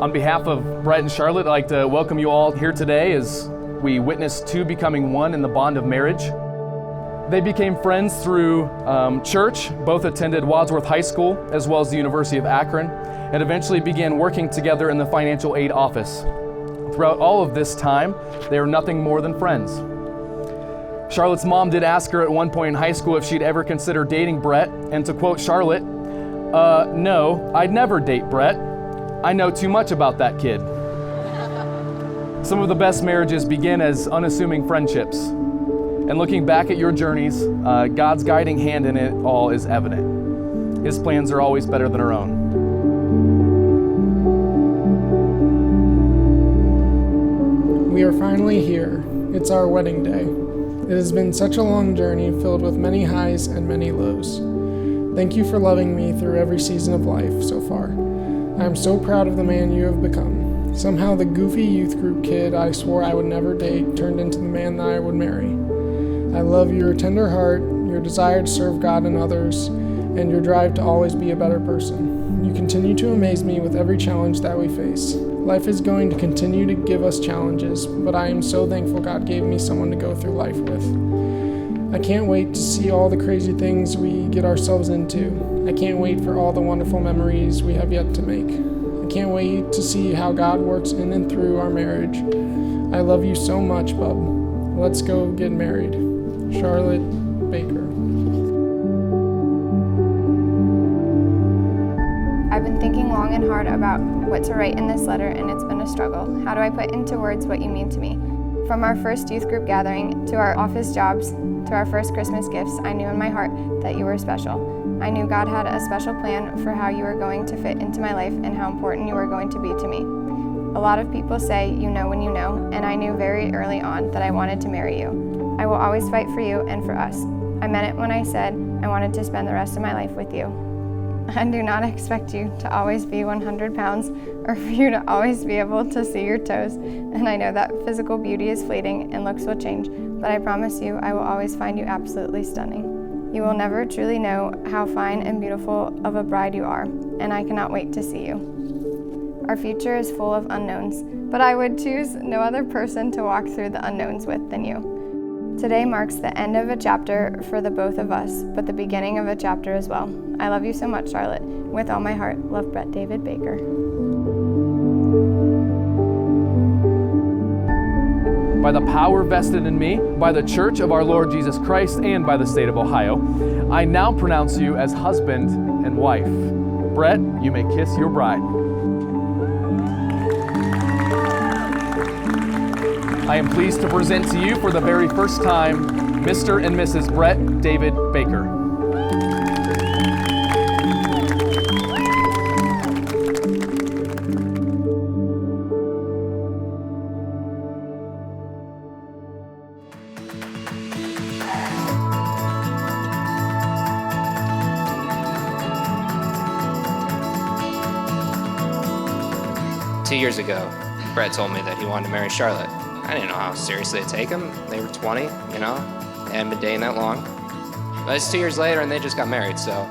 On behalf of Bret and Charlotte, I'd like to welcome you all here today as we witness two becoming one in the bond of marriage. They became friends through church, both attended Wadsworth High School as well as the University of Akron, and eventually began working together in the financial aid office. Throughout all of this time, they were nothing more than friends. Charlotte's mom did ask her at one point in high school if she'd ever consider dating Bret, and to quote Charlotte, "No, I'd never date Bret. I know too much about that kid." Some of the best marriages begin as unassuming friendships. And looking back at your journeys, God's guiding hand in it all is evident. His plans are always better than our own. We are finally here. It's our wedding day. It has been such a long journey filled with many highs and many lows. Thank you for loving me through every season of life so far. I am so proud of the man you have become. Somehow the goofy youth group kid I swore I would never date turned into the man that I would marry. I love your tender heart, your desire to serve God and others, and your drive to always be a better person. You continue to amaze me with every challenge that we face. Life is going to continue to give us challenges, but I am so thankful God gave me someone to go through life with. I can't wait to see all the crazy things we get ourselves into. I can't wait for all the wonderful memories we have yet to make. I can't wait to see how God works in and through our marriage. I love you so much, bub. Let's go get married. Charlotte Baker. I've been thinking long and hard about what to write in this letter, and it's been a struggle. How do I put into words what you mean to me? From our first youth group gathering, to our office jobs, to our first Christmas gifts, I knew in my heart that you were special. I knew God had a special plan for how you were going to fit into my life and how important you were going to be to me. A lot of people say you know when you know, and I knew very early on that I wanted to marry you. I will always fight for you and for us. I meant it when I said I wanted to spend the rest of my life with you. I do not expect you to always be 100 pounds or for you to always be able to see your toes. And I know that physical beauty is fleeting and looks will change, but I promise you I will always find you absolutely stunning. You will never truly know how fine and beautiful of a bride you are, and I cannot wait to see you. Our future is full of unknowns, but I would choose no other person to walk through the unknowns with than you. Today marks the end of a chapter for the both of us, but the beginning of a chapter as well. I love you so much, Charlotte. With all my heart, love, Bret David Baker. By the power vested in me, by the Church of our Lord Jesus Christ, and by the state of Ohio, I now pronounce you as husband and wife. Bret, you may kiss your bride. I am pleased to present to you for the very first time, Mr. and Mrs. Bret David Baker. 2 years ago, Bret told me that he wanted to marry Charlotte. I didn't know how seriously to take him. They were 20, they hadn't been dating that long. But it's 2 years later and they just got married, so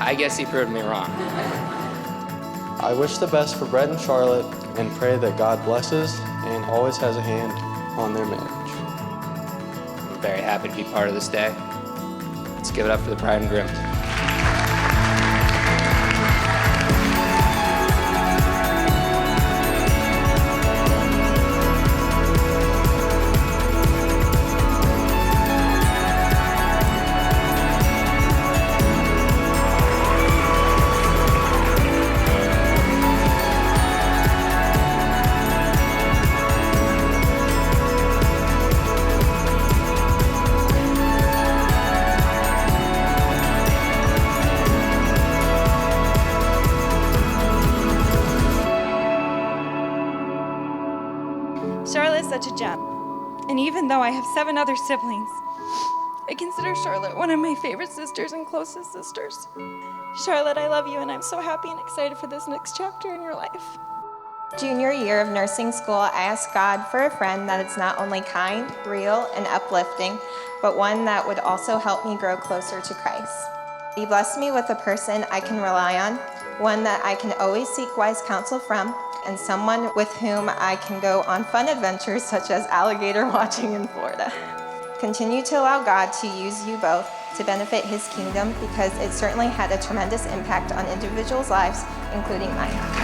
I guess he proved me wrong. I wish the best for Bret and Charlotte and pray that God blesses and always has a hand on their marriage. I'm very happy to be part of this day. Let's give it up for the bride and groom. 'Charlotte is such a gem, and even though I have 7 other siblings, I consider Charlotte one of my favorite sisters and closest sisters. Charlotte, I love you, and I'm so happy and excited for this next chapter in your life. Junior year of nursing school, I asked God for a friend that is not only kind, real, and uplifting, but one that would also help me grow closer to Christ. He blessed me with a person I can rely on, one that I can always seek wise counsel from, and someone with whom I can go on fun adventures such as alligator watching in Florida. Continue to allow God to use you both to benefit His kingdom, because it certainly had a tremendous impact on individuals' lives, including mine.